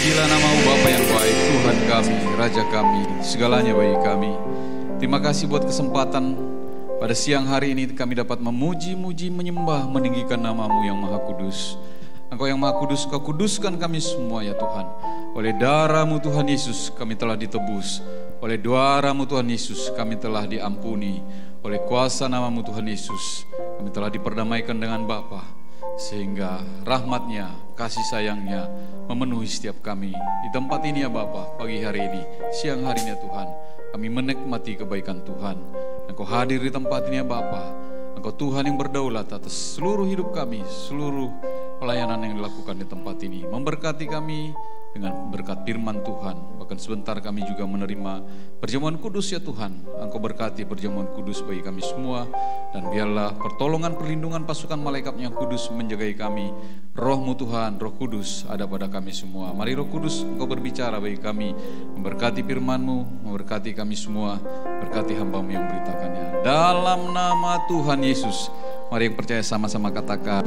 Terpujilah nama-Mu Bapa yang baik, Tuhan kami, Raja kami, segalanya bagi kami. Terima kasih buat kesempatan pada siang hari ini kami dapat memuji-muji, menyembah, meninggikan nama-Mu yang Maha Kudus. Engkau yang Maha Kudus, Kau kuduskan kami semua ya Tuhan. Oleh darah-Mu Tuhan Yesus kami telah ditebus. Oleh darah-Mu Tuhan Yesus kami telah diampuni. Oleh kuasa nama-Mu Tuhan Yesus kami telah diperdamaikan dengan Bapa. Sehingga rahmat-Nya, kasih sayang-Nya memenuhi setiap kami di tempat ini ya Bapa. Pagi hari ini, siang hari ini ya Tuhan, kami menikmati kebaikan Tuhan. Engkau hadir di tempat ini ya Bapa. Engkau Tuhan yang berdaulat atas seluruh hidup kami, seluruh pelayanan yang dilakukan di tempat ini. Memberkati kami dengan berkat firman Tuhan. Bahkan sebentar kami juga menerima perjamuan kudus ya Tuhan. Engkau berkati perjamuan kudus bagi kami semua. Dan biarlah pertolongan perlindungan pasukan malaikat yang kudus menjagai kami. Roh-Mu Tuhan, Roh Kudus ada pada kami semua. Mari Roh Kudus Engkau berbicara bagi kami. Memberkati firman-Mu, memberkati kami semua. Berkati hamba-Mu yang beritakannya. Dalam nama Tuhan Yesus. Mari yang percaya sama-sama katakan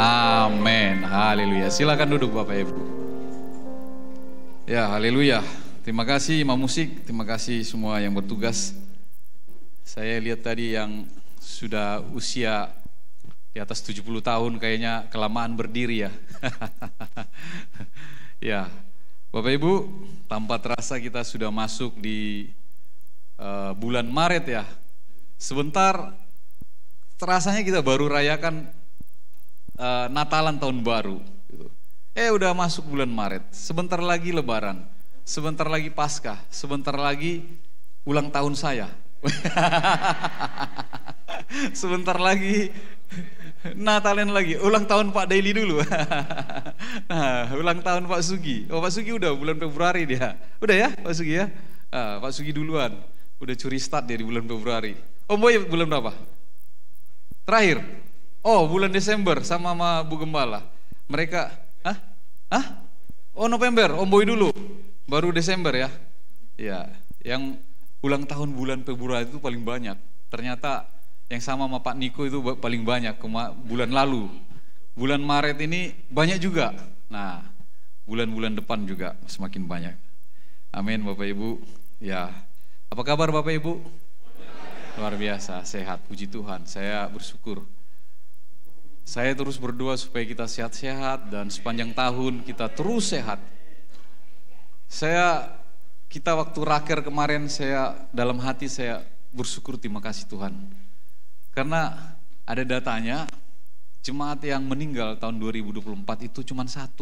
amin. Haleluya. Silakan duduk Bapak Ibu. Ya, haleluya. Terima kasih Imam Musik, terima kasih semua yang bertugas. Saya lihat tadi yang sudah usia di atas 70 tahun kayaknya kelamaan berdiri ya. Ya, Bapak Ibu, tanpa terasa kita sudah masuk di bulan Maret ya. Sebentar terasanya kita baru rayakan Natalan tahun baru gitu. Udah masuk bulan Maret, sebentar lagi Lebaran, sebentar lagi Paskah, sebentar lagi ulang tahun saya. Sebentar lagi Natalan lagi, ulang tahun Pak Daily dulu. Nah, ulang tahun Pak Sugi. Oh, Pak Sugi udah bulan Februari dia. Udah ya Pak Sugi ya? Pak Sugi duluan, udah curi start dia di bulan Februari. Oh Boy bulan berapa? Terakhir? Oh bulan Desember sama Bu Gembala. Mereka Oh November, Om Boy dulu, baru Desember ya. Ya, yang ulang tahun bulan Februari itu paling banyak. Ternyata yang sama Pak Niko itu paling banyak bulan lalu. Bulan Maret ini banyak juga. Nah, bulan-bulan depan juga semakin banyak. Amin Bapak Ibu. Ya, apa kabar Bapak Ibu? Luar biasa, sehat, puji Tuhan. Saya bersyukur. Saya terus berdoa supaya kita sehat-sehat dan sepanjang tahun kita terus sehat. Kita waktu raker kemarin dalam hati saya bersyukur, terima kasih Tuhan. Karena ada datanya jemaat yang meninggal tahun 2024 itu cuma 1.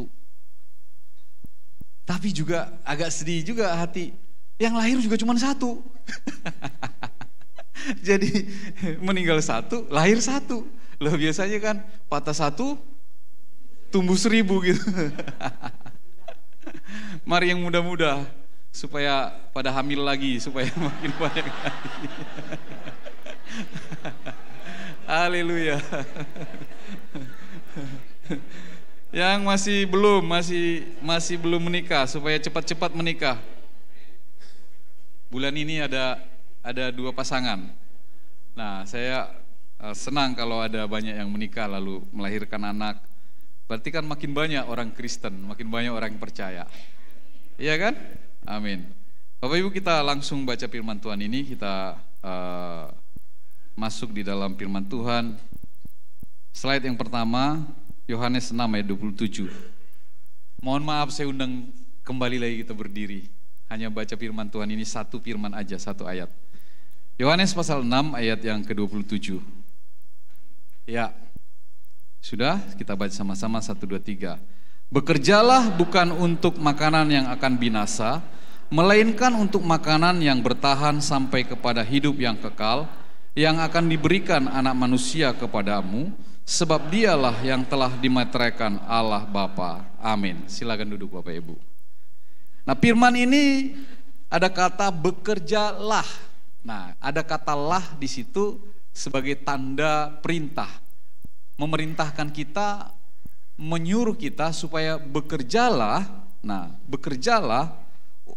Tapi juga agak sedih juga hati, yang lahir juga cuma 1. Jadi meninggal 1, lahir 1. Loh biasanya kan patah 1 tumbuh 1000 gitu. Mari yang muda-muda supaya pada hamil lagi, supaya makin banyak lagi. Haleluya. Yang masih belum menikah supaya cepat-cepat menikah. Bulan ini ada 2 pasangan. Nah, saya senang kalau ada banyak yang menikah lalu melahirkan anak. Berarti kan makin banyak orang Kristen, makin banyak orang yang percaya. Iya kan? Amin. Bapak Ibu, kita langsung baca firman Tuhan ini. Kita masuk di dalam firman Tuhan. Slide yang pertama, Yohanes 6 ayat 27. Mohon maaf saya undang kembali lagi kita berdiri. Hanya baca firman Tuhan ini satu firman aja, satu ayat. Yohanes pasal 6 ayat yang ke-27. Ya, sudah kita baca sama-sama 1, 2, 3. Bekerjalah bukan untuk makanan yang akan binasa, melainkan untuk makanan yang bertahan sampai kepada hidup yang kekal, yang akan diberikan anak manusia kepadamu, sebab dialah yang telah dimeteraikan Allah Bapa. Amin. Silakan duduk Bapak Ibu. Nah, firman ini ada kata bekerjalah. Nah, ada kata lah di situ sebagai tanda perintah, memerintahkan kita, menyuruh kita supaya bekerjalah. Nah, bekerjalah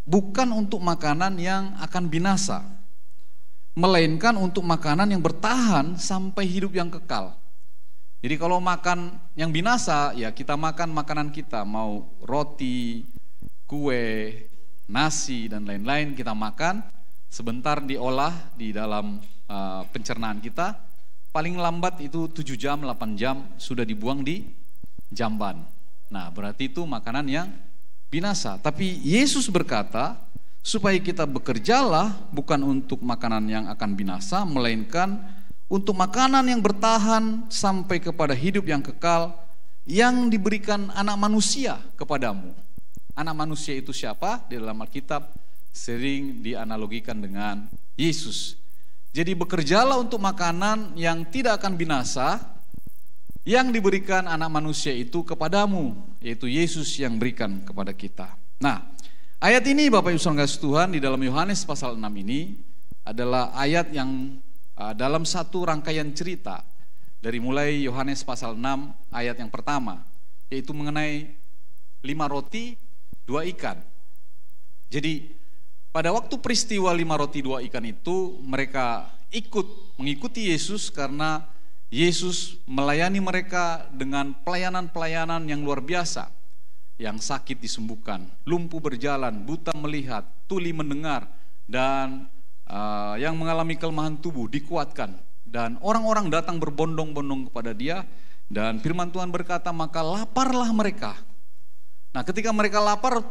bukan untuk makanan yang akan binasa, melainkan untuk makanan yang bertahan sampai hidup yang kekal. Jadi kalau makan yang binasa, ya kita makan makanan kita, mau roti, kue, nasi, dan lain-lain kita makan, sebentar diolah di dalam pencernaan kita, paling lambat itu 7 jam, 8 jam sudah dibuang di jamban. Nah, berarti itu makanan yang binasa. Tapi Yesus berkata, supaya kita bekerjalah bukan untuk makanan yang akan binasa, melainkan untuk makanan yang bertahan sampai kepada hidup yang kekal, yang diberikan anak manusia kepadamu. Anak manusia itu siapa? Di dalam Alkitab sering dianalogikan dengan Yesus. Jadi bekerjalah untuk makanan yang tidak akan binasa, yang diberikan anak manusia itu kepadamu, yaitu Yesus yang berikan kepada kita. Nah, ayat ini Bapak Ibu Saudara Tuhan di dalam Yohanes pasal 6 ini adalah ayat yang dalam satu rangkaian cerita dari mulai Yohanes pasal 6 ayat yang pertama, yaitu mengenai 5 roti 2 ikan. Jadi pada waktu peristiwa 5 roti 2 ikan itu, mereka mengikuti Yesus karena Yesus melayani mereka dengan pelayanan-pelayanan yang luar biasa. Yang sakit disembuhkan, lumpuh berjalan, buta melihat, tuli mendengar, dan yang mengalami kelemahan tubuh dikuatkan. Dan orang-orang datang berbondong-bondong kepada dia, dan firman Tuhan berkata, maka laparlah mereka. Nah, ketika mereka lapar,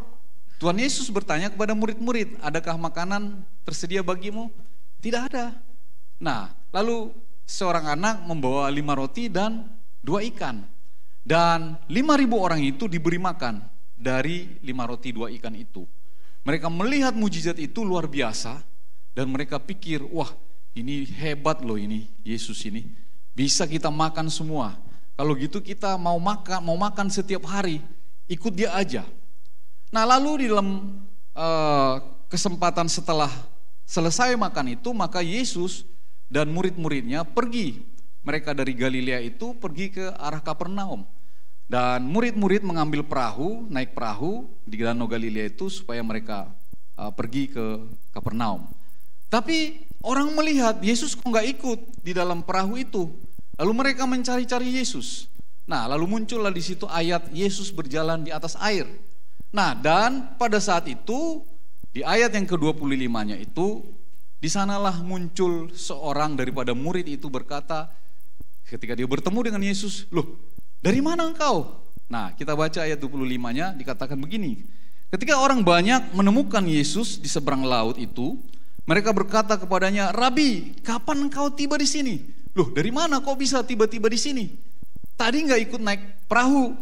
Tuhan Yesus bertanya kepada murid-murid, adakah makanan tersedia bagimu? Tidak ada. Nah, lalu seorang anak membawa 5 roti dan 2 ikan. Dan 5.000 orang itu diberi makan dari 5 roti 2 ikan itu. Mereka melihat mujizat itu luar biasa, dan mereka pikir, wah ini hebat loh ini, Yesus ini. Bisa kita makan semua. Kalau gitu kita mau makan setiap hari, ikut dia aja. Nah, lalu di dalam kesempatan setelah selesai makan itu, maka Yesus dan murid-muridnya pergi. Mereka dari Galilea itu pergi ke arah Kapernaum. Dan murid-murid mengambil perahu, naik perahu di Danau Galilea itu supaya mereka pergi ke Kapernaum. Tapi orang melihat Yesus kok nggak ikut di dalam perahu itu. Lalu mereka mencari-cari Yesus. Nah, lalu muncullah di situ ayat Yesus berjalan di atas air. Nah, dan pada saat itu di ayat yang ke-25-nya itu, di sanalah muncul seorang daripada murid itu berkata, ketika dia bertemu dengan Yesus, loh dari mana engkau? Nah, kita baca ayat 25-nya dikatakan begini, ketika orang banyak menemukan Yesus di seberang laut itu, mereka berkata kepadanya, Rabi, kapan engkau tiba di sini? Loh dari mana kok bisa tiba-tiba di sini? Tadi nggak ikut naik perahu.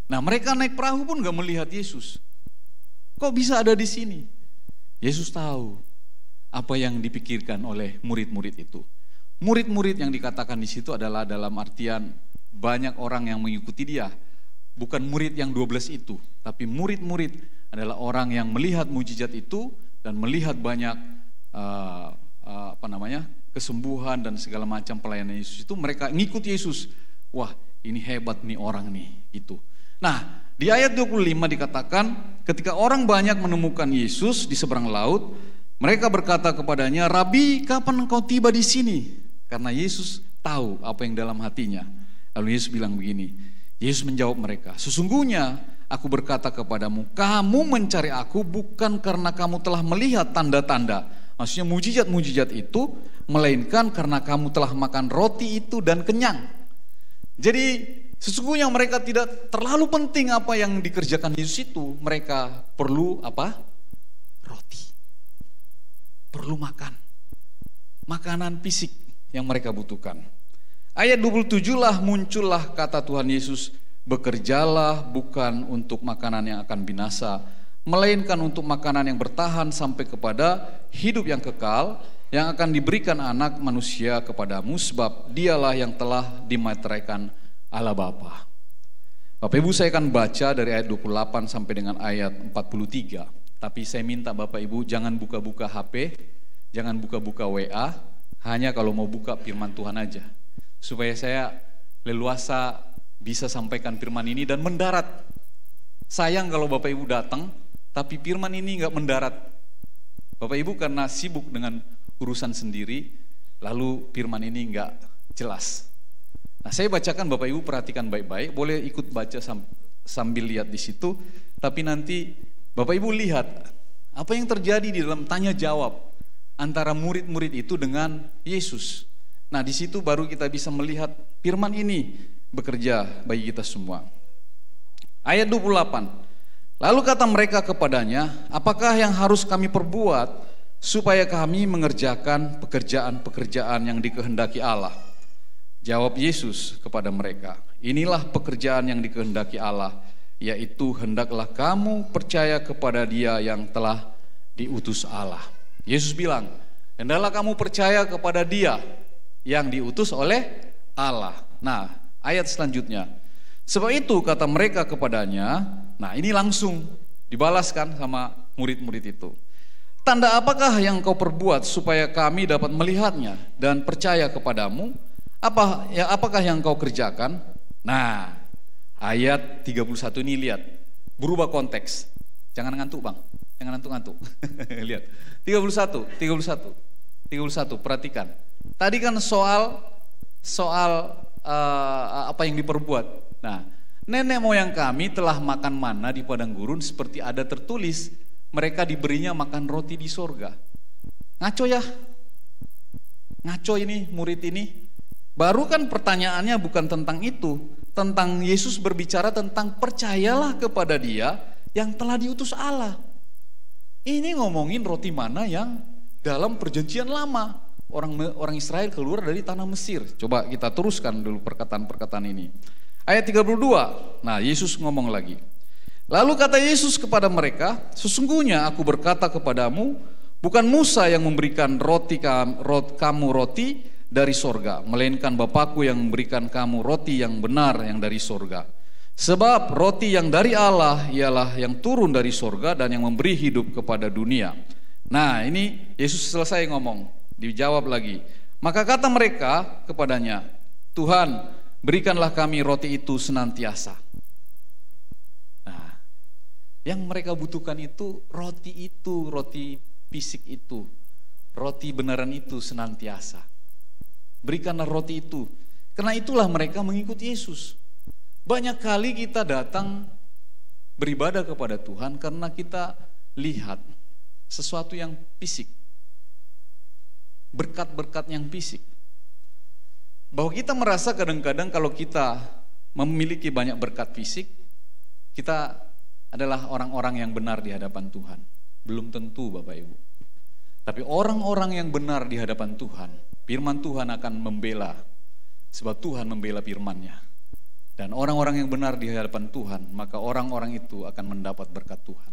Nah, mereka naik perahu pun nggak melihat Yesus. Kok bisa ada di sini? Yesus tahu apa yang dipikirkan oleh murid-murid itu. Murid-murid yang dikatakan di situ adalah dalam artian banyak orang yang mengikuti dia. Bukan murid yang 12 itu, tapi murid-murid adalah orang yang melihat mujizat itu dan melihat banyak kesembuhan dan segala macam pelayanan Yesus itu. Mereka ngikut Yesus. Wah, ini hebat nih orang nih itu. Nah, di ayat 25 dikatakan ketika orang banyak menemukan Yesus di seberang laut, mereka berkata kepadanya, Rabi, kapan engkau tiba di sini? Karena Yesus tahu apa yang dalam hatinya. Lalu Yesus bilang begini, Yesus menjawab mereka, sesungguhnya aku berkata kepadamu, kamu mencari aku bukan karena kamu telah melihat tanda-tanda, maksudnya mujizat-mujizat itu, melainkan karena kamu telah makan roti itu dan kenyang. Jadi sesungguhnya mereka tidak terlalu penting apa yang dikerjakan Yesus itu. Mereka perlu apa? Roti. Perlu makan. Makanan fisik yang mereka butuhkan. Ayat 27 lah muncullah kata Tuhan Yesus, bekerjalah bukan untuk makanan yang akan binasa, melainkan untuk makanan yang bertahan sampai kepada hidup yang kekal, yang akan diberikan anak manusia kepadamu, sebab dialah yang telah dimateraikan Allah Bapa. Bapak Ibu, saya akan baca dari ayat 28 sampai dengan ayat 43. Tapi saya minta Bapak Ibu jangan buka-buka HP, jangan buka-buka WA, hanya kalau mau buka firman Tuhan aja. Supaya saya leluasa bisa sampaikan firman ini dan mendarat. Sayang kalau Bapak Ibu datang, tapi firman ini enggak mendarat. Bapak Ibu karena sibuk dengan urusan sendiri, lalu firman ini enggak jelas. Nah, saya bacakan, Bapak Ibu perhatikan baik-baik, boleh ikut baca sambil lihat di situ, tapi nanti Bapak Ibu lihat apa yang terjadi di dalam tanya jawab antara murid-murid itu dengan Yesus. Nah, di situ baru kita bisa melihat firman ini bekerja bagi kita semua. Ayat 28. Lalu kata mereka kepadanya, apakah yang harus kami perbuat supaya kami mengerjakan pekerjaan-pekerjaan yang dikehendaki Allah? Jawab Yesus kepada mereka, inilah pekerjaan yang dikehendaki Allah, yaitu hendaklah kamu percaya kepada Dia yang telah diutus Allah. Yesus bilang, hendaklah kamu percaya kepada Dia yang diutus oleh Allah. Nah, ayat selanjutnya, sebab itu kata mereka kepadanya, nah ini langsung dibalaskan sama murid-murid itu. Tanda apakah yang kau perbuat supaya kami dapat melihatnya dan percaya kepadamu? Apakah yang kau kerjakan? Nah, ayat 31 ini lihat, berubah konteks. Jangan ngantuk Bang, jangan ngantuk-ngantuk. Lihat, 31, perhatikan. Tadi kan soal apa yang diperbuat. Nah, nenek moyang kami telah makan mana di padang gurun seperti ada tertulis, mereka diberinya makan roti di sorga. Ngaco ya? Ngaco ini murid ini. Baru kan pertanyaannya bukan tentang itu, tentang Yesus berbicara tentang percayalah kepada Dia yang telah diutus Allah. Ini ngomongin roti mana yang dalam perjanjian lama. Orang Israel keluar dari tanah Mesir. Coba kita teruskan dulu perkataan-perkataan ini. Ayat 32. Nah, Yesus ngomong lagi. Lalu kata Yesus kepada mereka, sesungguhnya aku berkata kepadamu, bukan Musa yang memberikan kamu roti dari sorga, melainkan Bapakku yang memberikan kamu roti yang benar yang dari sorga. Sebab roti yang dari Allah ialah yang turun dari sorga dan yang memberi hidup kepada dunia. Nah, ini Yesus selesai ngomong, dijawab lagi. Maka kata mereka kepadanya, Tuhan, berikanlah kami roti itu senantiasa. Nah, yang mereka butuhkan itu, roti fisik itu, roti benaran itu senantiasa. Berikanlah roti itu. Karena itulah mereka mengikuti Yesus. Banyak kali kita datang beribadah kepada Tuhan karena kita lihat sesuatu yang fisik. Berkat-berkat yang fisik. Bahwa kita merasa kadang-kadang kalau kita memiliki banyak berkat fisik, kita adalah orang-orang yang benar di hadapan Tuhan. Belum tentu Bapak Ibu. Tapi orang-orang yang benar di hadapan Tuhan, firman Tuhan akan membela, sebab Tuhan membela firman-Nya. Dan orang-orang yang benar di hadapan Tuhan, maka orang-orang itu akan mendapat berkat Tuhan.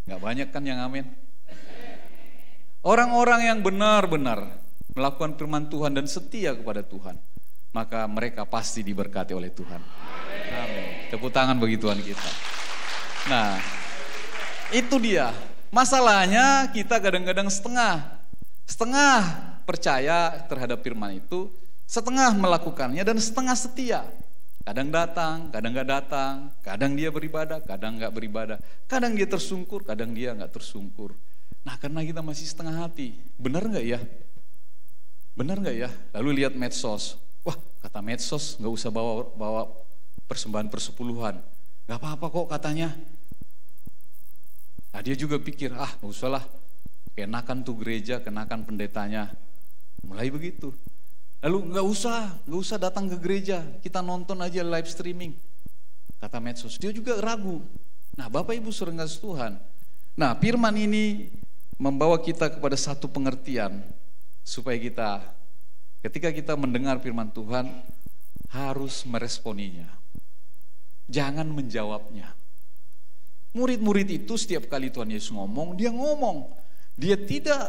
Gak banyak kan yang amin? Orang-orang yang benar-benar melakukan firman Tuhan dan setia kepada Tuhan, maka mereka pasti diberkati oleh Tuhan. Amin. Tepuk tangan bagi Tuhan kita. Nah, itu dia. Masalahnya kita kadang-kadang setengah percaya terhadap firman itu, setengah melakukannya dan setengah setia. Kadang datang, kadang gak datang, kadang dia beribadah, kadang gak beribadah, kadang dia tersungkur, kadang dia gak tersungkur. Nah, karena kita masih setengah hati, benar gak ya? Benar gak ya? Lalu lihat medsos, wah kata medsos gak usah bawa persembahan persepuluhan, gak apa-apa kok katanya. Nah, dia juga pikir, gak usah lah, kenakan tuh gereja, kenakan pendetanya. Mulai begitu. Lalu gak usah datang ke gereja, kita nonton aja live streaming, kata medsos. Dia juga ragu. Nah, Bapak Ibu saudara kasih Tuhan, nah firman ini membawa kita kepada satu pengertian, supaya kita ketika kita mendengar firman Tuhan harus meresponinya, jangan menjawabnya. Murid-murid itu setiap kali Tuhan Yesus ngomong, dia tidak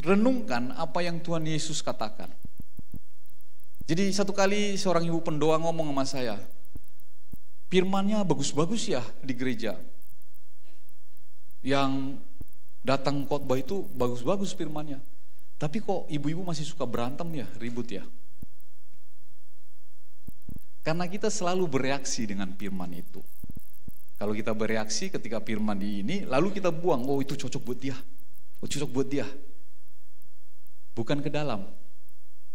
renungkan apa yang Tuhan Yesus katakan. Jadi satu kali seorang ibu pendoa ngomong sama saya, firmannya bagus-bagus ya di gereja. Yang datang khotbah itu bagus-bagus firmannya. Tapi kok ibu-ibu masih suka berantem ya, ribut ya. Karena kita selalu bereaksi dengan firman itu. Kalau kita bereaksi ketika firman di ini, lalu kita buang, oh itu cocok buat dia. Oh cocok buat dia. Bukan ke dalam.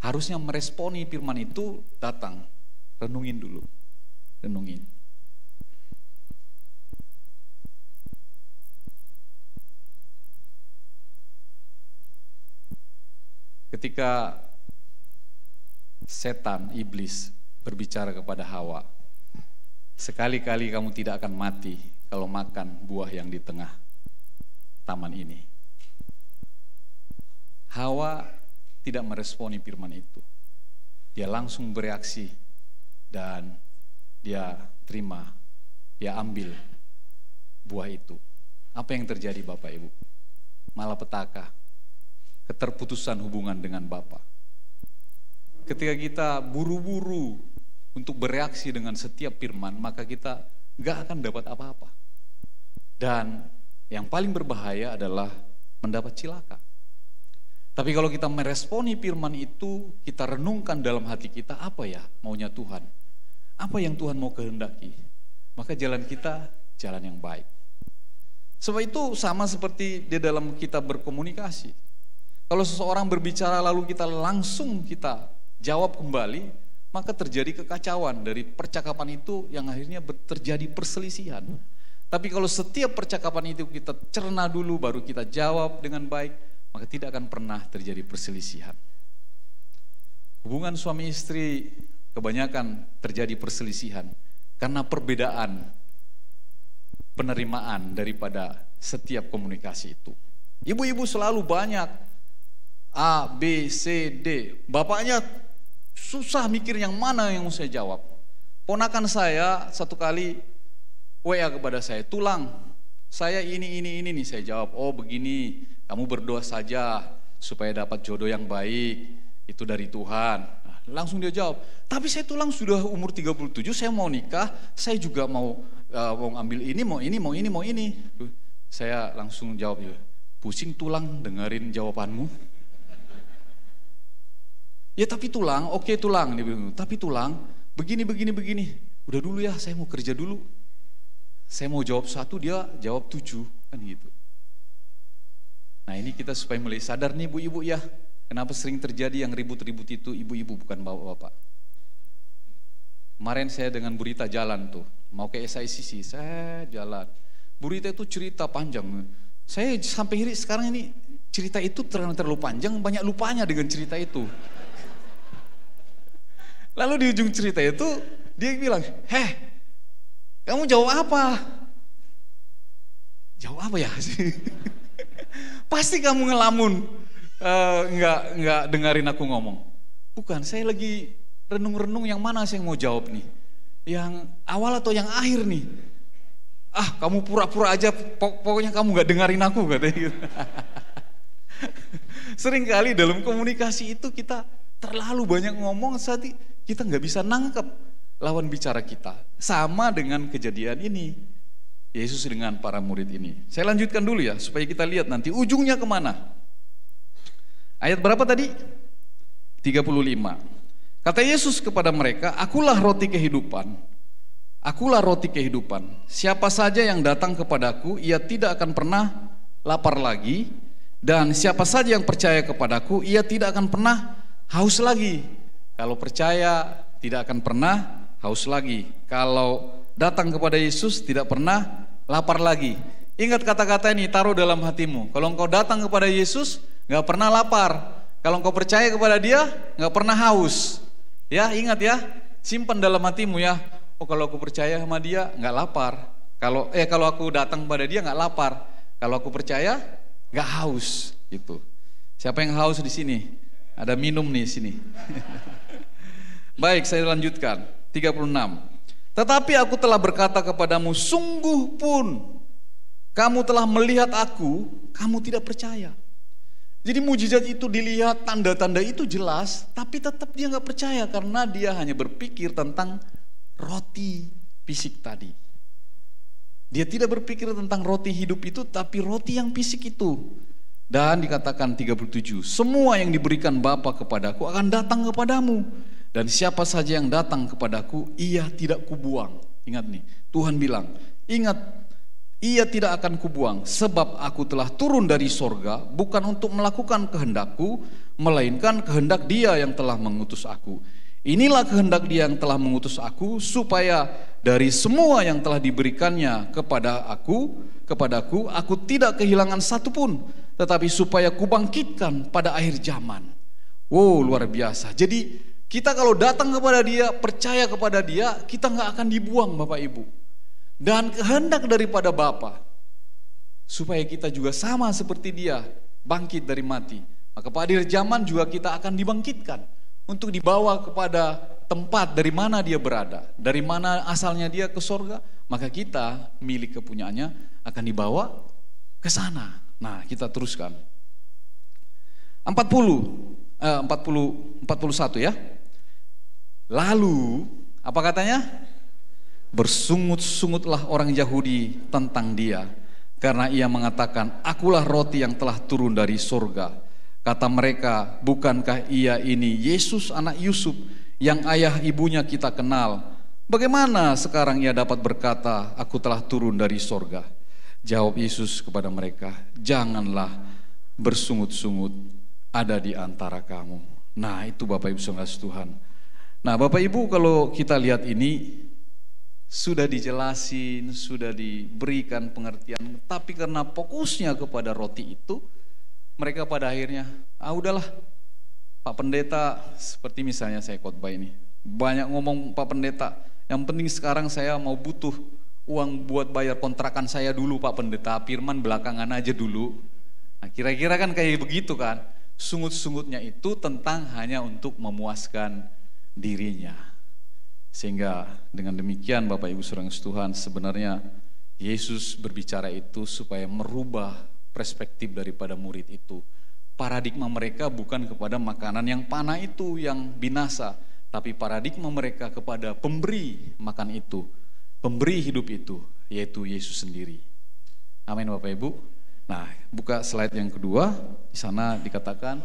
Harusnya meresponi firman itu, datang, renungin dulu, renungin. ketika setan, iblis berbicara kepada Hawa, sekali-kali kamu tidak akan mati kalau makan buah yang di tengah taman ini. Hawa tidak meresponi firman itu. Dia langsung bereaksi dan dia terima, dia ambil buah itu. Apa yang terjadi Bapak Ibu? Malapetaka, keterputusan hubungan dengan Bapa. Ketika kita buru-buru untuk bereaksi dengan setiap firman, maka kita gak akan dapat apa-apa. Dan yang paling berbahaya adalah mendapat cilaka. Tapi kalau kita meresponi firman itu, kita renungkan dalam hati kita, apa ya maunya Tuhan? Apa yang Tuhan mau kehendaki? Maka jalan kita jalan yang baik. Sebab itu sama seperti di dalam kita berkomunikasi. Kalau seseorang berbicara lalu kita langsung kita jawab kembali, maka terjadi kekacauan dari percakapan itu yang akhirnya terjadi perselisihan. Tapi kalau setiap percakapan itu kita cerna dulu baru kita jawab dengan baik, maka tidak akan pernah terjadi perselisihan. Hubungan suami istri kebanyakan terjadi perselisihan karena perbedaan penerimaan daripada setiap komunikasi itu. Ibu-ibu selalu banyak A, B, C, D. Bapaknya susah mikir yang mana yang mau saya jawab. Ponakan saya satu kali WA kepada saya, "Tulang, saya ini nih." Saya jawab, "Oh begini, kamu berdoa saja supaya dapat jodoh yang baik, itu dari Tuhan." Nah, langsung dia jawab, "Tapi saya Tulang sudah umur 37, saya mau nikah, saya juga mau ambil ini, mau ini." Saya langsung jawab, "Pusing Tulang dengerin jawabanmu." "Ya tapi Tulang, oke Tulang," dia bilang, "tapi Tulang, begini. Udah dulu ya, saya mau kerja dulu. Saya mau jawab 1, dia jawab 7," kan gitu. Nah ini kita supaya mulai sadar nih ibu-ibu ya, kenapa sering terjadi yang ribut-ribut itu ibu-ibu bukan bapak-bapak. Kemarin saya dengan Bu Rita jalan tuh, mau ke SICC, saya jalan. Bu Rita itu cerita panjang. Saya sampai sekarang ini cerita itu terlalu panjang, banyak lupanya dengan cerita itu. Lalu di ujung cerita itu dia bilang, kamu jawab apa?" Jawab apa ya? Pasti kamu ngelamun, nggak dengerin aku ngomong. Bukan, saya lagi renung-renung yang mana saya mau jawab nih. Yang awal atau yang akhir nih? Kamu pura-pura aja, pokoknya kamu nggak dengerin aku, katanya gitu. Sering kali dalam komunikasi itu kita terlalu banyak ngomong saat kita nggak bisa nangkep lawan bicara kita. Sama dengan kejadian ini, Yesus dengan para murid ini. Saya lanjutkan dulu ya, supaya kita lihat nanti ujungnya kemana. Ayat berapa tadi? 35. Kata Yesus kepada mereka, "Akulah roti kehidupan. Akulah roti kehidupan. Siapa saja yang datang kepadaku, ia tidak akan pernah lapar lagi. Dan siapa saja yang percaya kepadaku, ia tidak akan pernah haus lagi." Kalau percaya, tidak akan pernah haus lagi. Kalau datang kepada Yesus, tidak pernah lapar lagi. Ingat kata-kata ini, taruh dalam hatimu. Kalau engkau datang kepada Yesus, gak pernah lapar. Kalau engkau percaya kepada Dia, gak pernah haus. Ya, ingat ya, simpan dalam hatimu ya. Oh, kalau aku percaya sama Dia, gak lapar. Kalau aku datang kepada Dia, gak lapar. Kalau aku percaya, gak haus. Gitu. Siapa yang haus di sini? Ada minum nih sini. Baik, saya lanjutkan. 36. Tetapi aku telah berkata kepadamu, sungguh pun kamu telah melihat aku, kamu tidak percaya. Jadi mujizat itu dilihat, tanda-tanda itu jelas, tapi tetap dia gak percaya karena dia hanya berpikir tentang roti fisik tadi. Dia tidak berpikir tentang roti hidup itu, tapi roti yang fisik itu. Dan dikatakan 37, semua yang diberikan Bapa kepadaku akan datang kepadamu. Dan siapa saja yang datang kepadaku, ia tidak kubuang. Ingat nih, Tuhan bilang, ingat, ia tidak akan kubuang. Sebab aku telah turun dari sorga, bukan untuk melakukan kehendakku, melainkan kehendak Dia yang telah mengutus aku. Inilah kehendak Dia yang telah mengutus aku, supaya dari semua yang telah diberikannya kepadaku, aku tidak kehilangan satupun, tetapi supaya kubangkitkan pada akhir zaman. Wow, luar biasa. Jadi kita kalau datang kepada Dia, percaya kepada Dia, kita nggak akan dibuang Bapak Ibu. Dan kehendak daripada Bapa supaya kita juga sama seperti Dia, bangkit dari mati. Maka pada akhir zaman juga kita akan dibangkitkan untuk dibawa kepada tempat dari mana Dia berada, dari mana asalnya Dia ke sorga. Maka kita milik kepunyaannya akan dibawa ke sana. Nah, kita teruskan. 41 ya. Lalu apa katanya? Bersungut-sungutlah orang Yahudi tentang Dia, karena Ia mengatakan, akulah roti yang telah turun dari sorga. Kata mereka, bukankah Ia ini Yesus anak Yusuf yang ayah ibunya kita kenal? Bagaimana sekarang Ia dapat berkata, aku telah turun dari sorga? Jawab Yesus kepada mereka, janganlah bersungut-sungut ada di antara kamu. Nah, itu Bapak Ibu saudara Tuhan. Nah, Bapak Ibu, kalau kita lihat ini sudah dijelasin, sudah diberikan pengertian, tapi karena fokusnya kepada roti itu, mereka pada akhirnya, udahlah Pak Pendeta, seperti misalnya saya khotbah ini, banyak ngomong Pak Pendeta, yang penting sekarang saya mau butuh uang buat bayar kontrakan saya dulu Pak Pendeta, firman belakangan aja dulu. Nah, kira-kira kan kayak begitu kan. Sungut-sungutnya itu tentang hanya untuk memuaskan dirinya. Sehingga dengan demikian Bapak Ibu saudara Tuhan, sebenarnya Yesus berbicara itu supaya merubah perspektif daripada murid itu. Paradigma mereka bukan kepada makanan yang panah itu, yang binasa, tapi paradigma mereka kepada pemberi makan itu, pemberi hidup itu, yaitu Yesus sendiri. Amin Bapak Ibu. Nah, buka slide yang kedua. Di sana dikatakan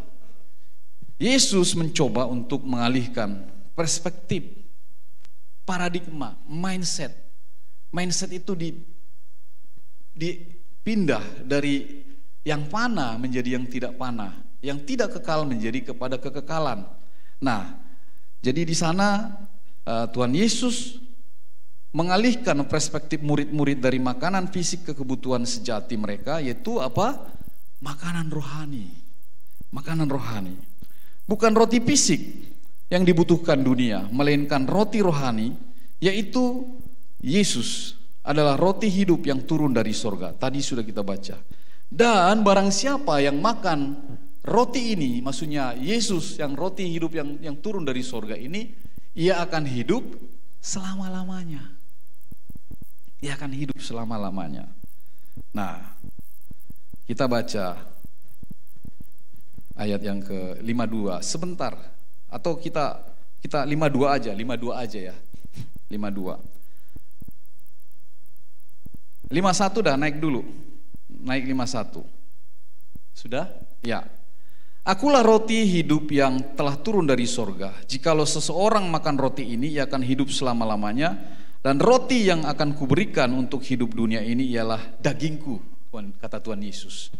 Yesus mencoba untuk mengalihkan perspektif, paradigma, mindset. Mindset itu dipindah dari yang panah menjadi yang tidak panah, yang tidak kekal menjadi kepada kekekalan. Nah, jadi di sana Tuhan Yesus mengalihkan perspektif murid-murid dari makanan fisik ke kebutuhan sejati mereka, yaitu apa? Makanan rohani. Makanan rohani. Bukan roti fisik yang dibutuhkan dunia, melainkan roti rohani, yaitu Yesus adalah roti hidup yang turun dari sorga. Tadi sudah kita baca. Dan barang siapa yang makan roti ini, maksudnya Yesus yang roti hidup yang turun dari sorga ini, ia akan hidup selama-lamanya. Ia akan hidup selama-lamanya. Nah, kita baca ayat yang ke-52 sebentar, atau kita 52 aja ya. 52. 51 dah naik dulu. Naik 51. Sudah? Ya. Akulah roti hidup yang telah turun dari sorga. Jikalau seseorang makan roti ini, ia akan hidup selama-lamanya. Dan roti yang akan kuberikan untuk hidup dunia ini ialah dagingku, kata Tuhan Yesus.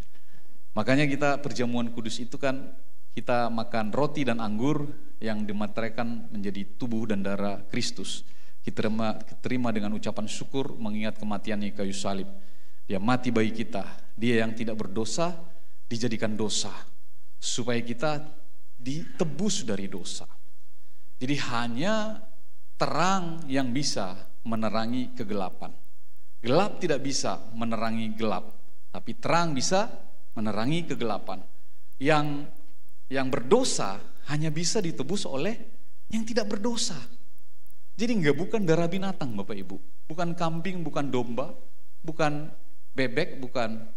Makanya kita perjamuan kudus itu kan kita makan roti dan anggur yang dimateraikan menjadi tubuh dan darah Kristus. Kita terima dengan ucapan syukur mengingat kematiannya kayu salib. Dia mati bagi kita. Dia yang tidak berdosa dijadikan dosa supaya kita ditebus dari dosa. Jadi hanya terang yang bisa menerangi kegelapan. Gelap tidak bisa menerangi gelap, tapi terang bisa menerangi kegelapan. Yang berdosa hanya bisa ditebus oleh yang tidak berdosa. Jadi bukan darah binatang Bapak Ibu, bukan kambing, bukan domba, bukan bebek, bukan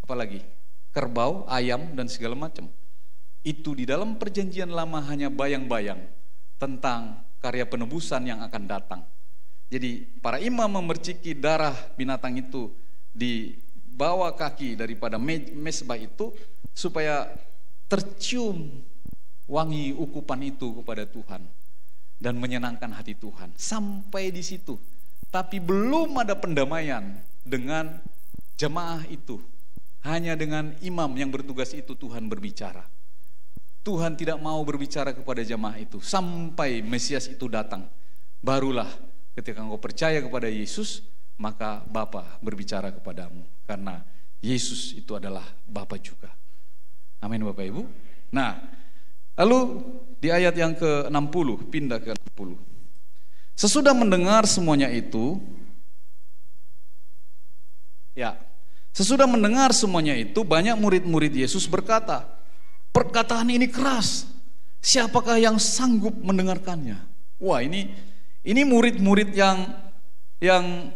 apalagi kerbau, ayam dan segala macam. Itu di dalam perjanjian lama hanya bayang-bayang tentang karya penebusan yang akan datang. Jadi para imam memerciki darah binatang itu di bawah kaki daripada mezbah itu supaya tercium wangi ukupan itu kepada Tuhan dan menyenangkan hati Tuhan. Sampai di situ. Tapi belum ada pendamaian dengan jemaah itu. Hanya dengan imam yang bertugas itu Tuhan berbicara. Tuhan tidak mau berbicara kepada jemaah itu sampai Mesias itu datang. Barulah ketika engkau percaya kepada Yesus, maka Bapa berbicara kepadamu. Karena Yesus itu adalah Bapa juga. Amin Bapak Ibu. Nah, Lalu di ayat yang ke-60, pindah ke 60. Sesudah mendengar semuanya itu, banyak murid-murid Yesus berkata, perkataan ini keras, siapakah yang sanggup mendengarkannya? Wah, ini murid-murid yang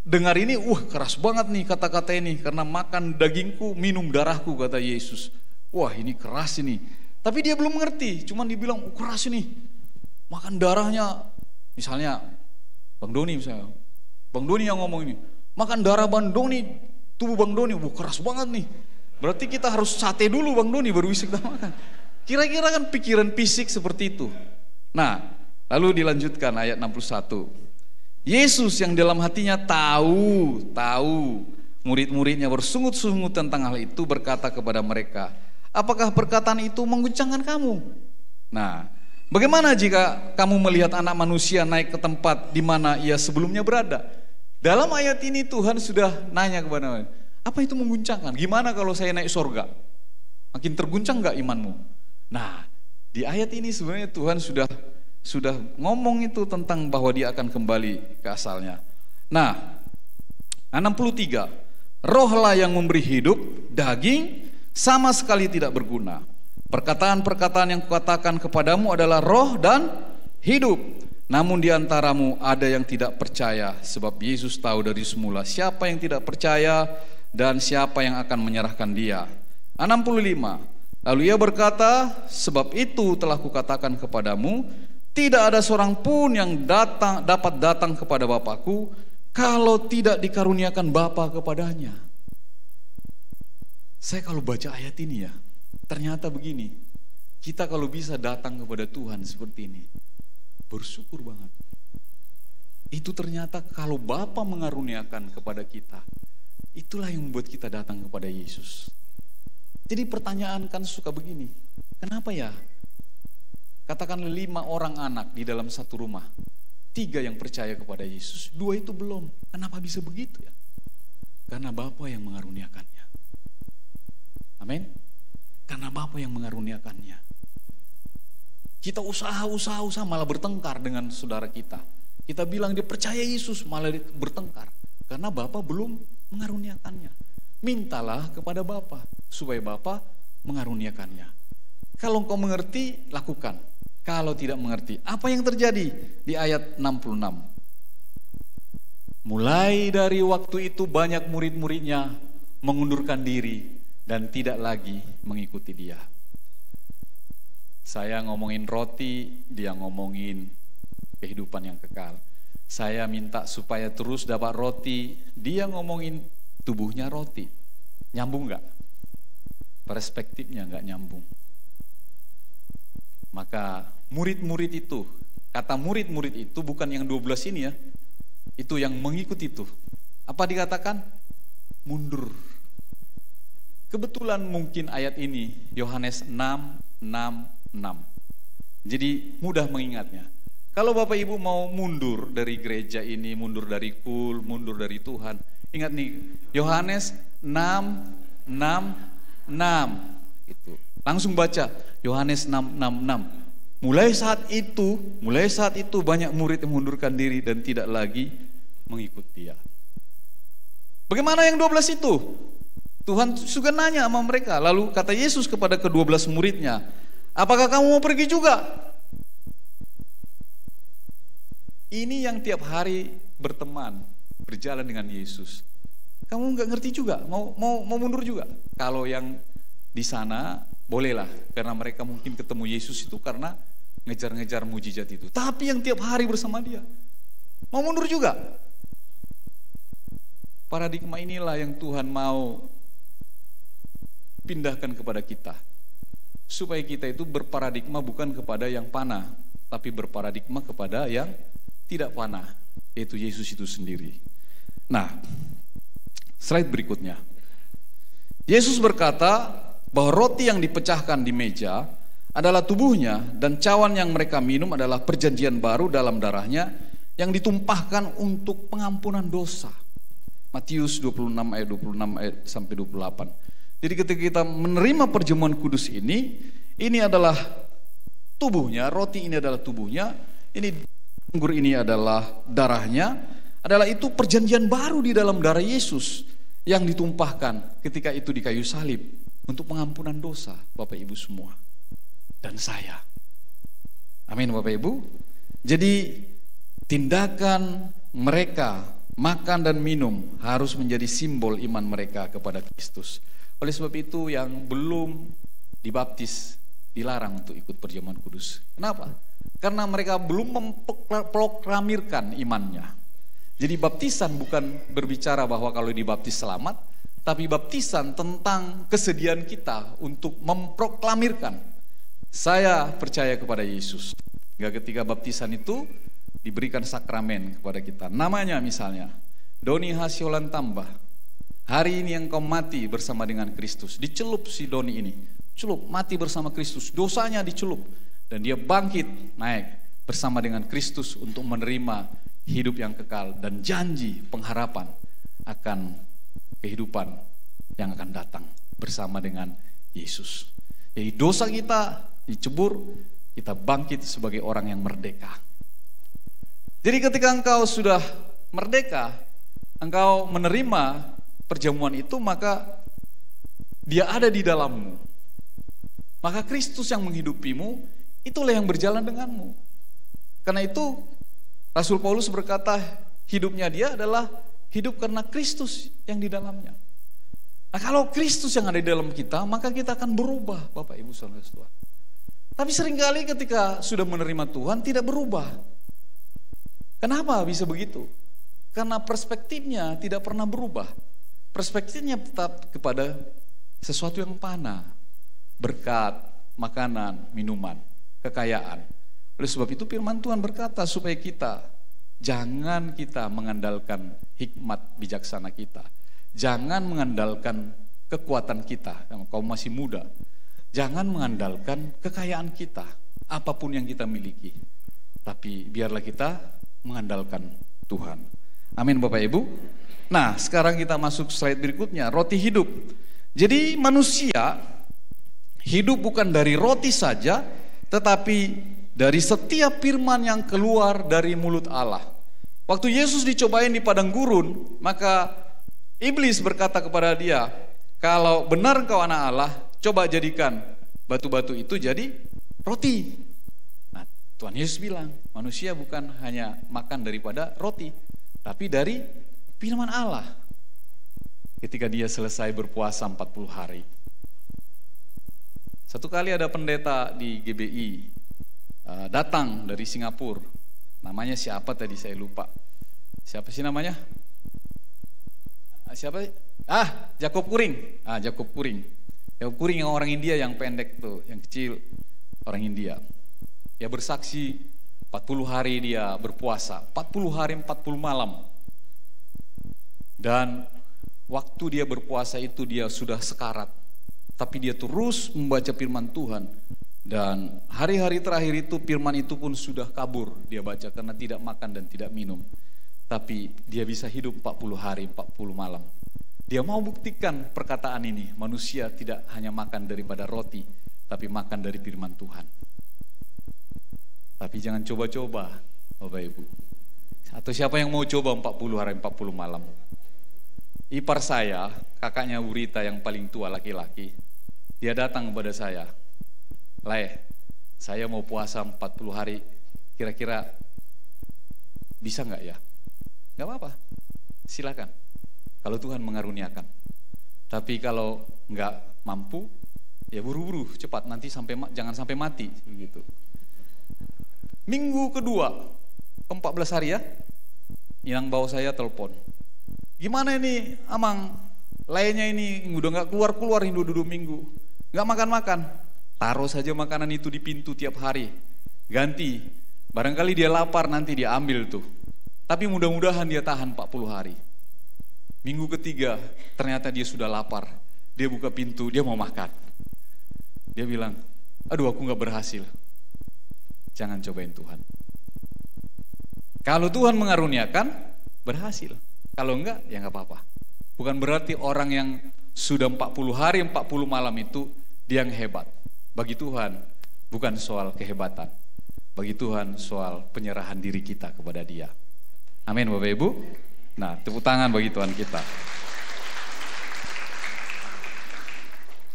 dengar ini, keras banget nih kata-kata ini, karena makan dagingku, minum darahku, kata Yesus. Wah, ini keras ini. Tapi dia belum mengerti, cuman dibilang keras ini. Makan darahnya, misalnya Bang Doni misalnya. Bang Doni yang ngomong ini, makan darah Bang Doni, tubuh Bang Doni, keras banget nih. Berarti kita harus sate dulu Bang Doni baru bisa kita makan. Kira-kira kan pikiran fisik seperti itu. Nah, lalu dilanjutkan ayat 61. Yesus yang dalam hatinya tahu murid-muridnya bersungut-sungut tentang hal itu, berkata kepada mereka, apakah perkataan itu mengguncangkan kamu? Nah, bagaimana jika kamu melihat anak manusia naik ke tempat di mana ia sebelumnya berada? Dalam ayat ini Tuhan sudah nanya kepada mereka, apa itu mengguncangkan? Gimana kalau saya naik surga? Makin terguncang gak imanmu? Nah, di ayat ini sebenarnya Tuhan sudah ngomong itu tentang bahwa dia akan kembali ke asalnya. Nah, 63. Rohlah yang memberi hidup, daging sama sekali tidak berguna. Perkataan-perkataan yang kukatakan kepadamu adalah roh dan hidup. Namun di antaramu ada yang tidak percaya, sebab Yesus tahu dari semula siapa yang tidak percaya dan siapa yang akan menyerahkan dia. 65. Lalu ia berkata, sebab itu telah kukatakan kepadamu, tidak ada seorang pun yang dapat datang kepada Bapakku kalau tidak dikaruniakan Bapa kepadanya. Saya kalau baca ayat ini ternyata begini, kita kalau bisa datang kepada Tuhan seperti ini, bersyukur banget. Itu ternyata kalau Bapa mengaruniakan kepada kita, itulah yang membuat kita datang kepada Yesus. Jadi pertanyaan kan suka begini, kenapa ya? Katakanlah 5 orang anak di dalam satu rumah, 3 yang percaya kepada Yesus, 2 itu belum. Kenapa bisa begitu ya? Karena Bapa yang mengaruniakannya. Amin. Karena Bapa yang mengaruniakannya. Kita usaha malah bertengkar dengan saudara kita. Kita bilang dia percaya Yesus, malah bertengkar. Karena Bapa belum mengaruniakannya. Mintalah kepada Bapa supaya Bapa mengaruniakannya. Kalau engkau mengerti, lakukan. Kalau tidak mengerti, apa yang terjadi? Di ayat 66. Mulai dari waktu itu banyak murid-muridnya mengundurkan diri dan tidak lagi mengikuti dia. Saya ngomongin roti, dia ngomongin kehidupan yang kekal. Saya minta supaya terus dapat roti, dia ngomongin tubuhnya roti. Nyambung gak? Perspektifnya gak nyambung. Maka murid-murid itu, kata murid-murid itu bukan yang 12 ini ya, itu yang mengikuti itu. Apa dikatakan? Mundur. Kebetulan mungkin ayat ini Yohanes 6:6. Jadi mudah mengingatnya. Kalau Bapak Ibu mau mundur dari gereja ini, mundur dari kul, mundur dari Tuhan, ingat nih Yohanes 6:6. Itu. Langsung baca Yohanes 6:6. Mulai saat itu banyak murid yang mengundurkan diri dan tidak lagi mengikut dia. Bagaimana yang 12 itu? Tuhan juga nanya sama mereka. Lalu kata Yesus kepada ke-12 muridnya, apakah kamu mau pergi juga? Ini yang tiap hari berteman, berjalan dengan Yesus. Kamu nggak ngerti juga? Mau mundur juga? Kalau yang di sana bolehlah, karena mereka mungkin ketemu Yesus itu karena ngejar-ngejar mujizat itu. Tapi yang tiap hari bersama dia, mau mundur juga? Paradigma inilah yang Tuhan mau pindahkan kepada kita, supaya kita itu berparadigma bukan kepada yang panah, tapi berparadigma kepada yang tidak panah, yaitu Yesus itu sendiri. Nah, slide berikutnya. Yesus berkata bahwa roti yang dipecahkan di meja adalah tubuhnya, dan cawan yang mereka minum adalah perjanjian baru dalam darahnya yang ditumpahkan untuk pengampunan dosa. Matius 26 ayat 26 sampai 28. Jadi ketika kita menerima perjamuan kudus ini adalah tubuhnya, roti ini adalah tubuhnya, ini anggur ini adalah darahnya, adalah itu perjanjian baru di dalam darah Yesus yang ditumpahkan ketika itu di kayu salib untuk pengampunan dosa Bapak Ibu semua dan saya. Amin Bapak Ibu. Jadi tindakan mereka makan dan minum harus menjadi simbol iman mereka kepada Kristus. Oleh sebab itu yang belum dibaptis dilarang untuk ikut perjamuan kudus. Kenapa? Karena mereka belum memproklamirkan imannya. Jadi baptisan bukan berbicara bahwa kalau dibaptis selamat, tapi baptisan tentang kesediaan kita untuk memproklamirkan saya percaya kepada Yesus. Hingga ketika baptisan itu diberikan sakramen kepada kita. Namanya misalnya Doni Hasiolan Tambah. Hari ini engkau mati bersama dengan Kristus. Dicelup si Doni ini. Celup, mati bersama Kristus. Dosanya dicelup. Dan dia bangkit naik bersama dengan Kristus untuk menerima hidup yang kekal dan janji pengharapan akan kehidupan yang akan datang bersama dengan Yesus. Jadi dosa kita dicebur, kita bangkit sebagai orang yang merdeka. Jadi ketika engkau sudah merdeka, engkau menerima perjamuan itu, maka dia ada di dalammu. Maka Kristus yang menghidupimu, itulah yang berjalan denganmu. Karena itu Rasul Paulus berkata, hidupnya dia adalah hidup karena Kristus yang di dalamnya. Nah, kalau Kristus yang ada di dalam kita, maka kita akan berubah, Bapak Ibu Saudara-saudara. Tapi seringkali ketika sudah menerima Tuhan tidak berubah. Kenapa bisa begitu? Karena perspektifnya tidak pernah berubah. Perspektifnya tetap kepada sesuatu yang fana, berkat, makanan, minuman, kekayaan. Oleh sebab itu firman Tuhan berkata supaya jangan kita mengandalkan hikmat bijaksana kita. Jangan mengandalkan kekuatan kita, yang kau masih muda. Jangan mengandalkan kekayaan kita, apapun yang kita miliki. Tapi biarlah kita mengandalkan Tuhan. Amin Bapak Ibu. Nah, sekarang kita masuk slide berikutnya, roti hidup. Jadi manusia hidup bukan dari roti saja, tetapi dari setiap firman yang keluar dari mulut Allah. Waktu Yesus dicobain di padang gurun, maka iblis berkata kepada dia, kalau benar engkau anak Allah, coba jadikan batu-batu itu jadi roti. Nah, Tuhan Yesus bilang, manusia bukan hanya makan daripada roti, tapi dari firman Allah. Ketika dia selesai berpuasa 40 hari. Satu kali ada pendeta di GBI datang dari Singapura. Namanya siapa tadi saya lupa. Siapa sih namanya? Siapa? Jacob Kuring. Jacob Kuring. Jacob Kuring yang orang India yang pendek tuh, yang kecil, orang India. Dia bersaksi 40 hari dia berpuasa, 40 hari 40 malam. Dan waktu dia berpuasa itu dia sudah sekarat. Tapi dia terus membaca firman Tuhan. Dan hari-hari terakhir itu firman itu pun sudah kabur dia baca karena tidak makan dan tidak minum. Tapi dia bisa hidup 40 hari 40 malam. Dia mau buktikan perkataan ini, manusia tidak hanya makan daripada roti, tapi makan dari firman Tuhan. Tapi jangan coba-coba Bapak Ibu. Atau siapa yang mau coba 40 hari 40 malam? Ipar saya, kakaknya Urita yang paling tua laki-laki, dia datang kepada saya, saya mau puasa 40 hari, kira-kira bisa gak ya? Gak apa-apa, silakan. Kalau Tuhan mengaruniakan. Tapi kalau gak mampu, ya buru-buru, cepat, nanti jangan sampai mati begitu. Minggu kedua, ke-14 hari ya, yang bawa saya telepon. Gimana ini Amang, lainnya ini udah gak keluar-keluar ini 2 minggu, gak makan-makan. Taruh saja makanan itu di pintu tiap hari, ganti. Barangkali dia lapar nanti dia ambil tuh. Tapi mudah-mudahan dia tahan 40 hari. Minggu ketiga ternyata dia sudah lapar. Dia buka pintu, dia mau makan. Dia bilang, aduh aku gak berhasil. Jangan cobain Tuhan. Kalau Tuhan mengaruniakan, berhasil. Kalau enggak, ya gak apa-apa. Bukan berarti orang yang sudah 40 hari 40 malam itu dia yang hebat. Bagi Tuhan bukan soal kehebatan. Bagi Tuhan soal penyerahan diri kita kepada Dia. Amin Bapak Ibu. Nah, tepuk tangan bagi Tuhan kita.